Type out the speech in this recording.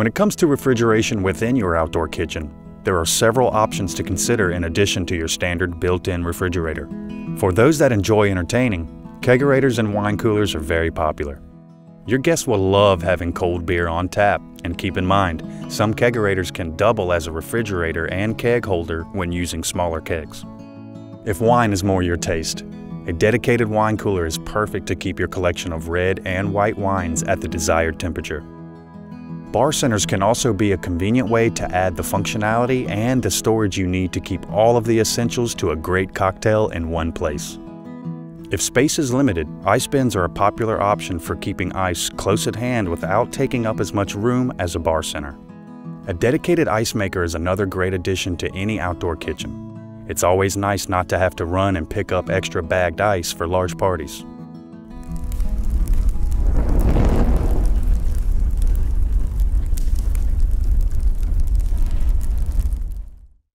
When it comes to refrigeration within your outdoor kitchen, there are several options to consider in addition to your standard built-in refrigerator. For those that enjoy entertaining, kegerators and wine coolers are very popular. Your guests will love having cold beer on tap, and keep in mind, some kegerators can double as a refrigerator and keg holder when using smaller kegs. If wine is more your taste, a dedicated wine cooler is perfect to keep your collection of red and white wines at the desired temperature. Bar centers can also be a convenient way to add the functionality and the storage you need to keep all of the essentials to a great cocktail in one place. If space is limited, ice bins are a popular option for keeping ice close at hand without taking up as much room as a bar center. A dedicated ice maker is another great addition to any outdoor kitchen. It's always nice not to have to run and pick up extra bagged ice for large parties.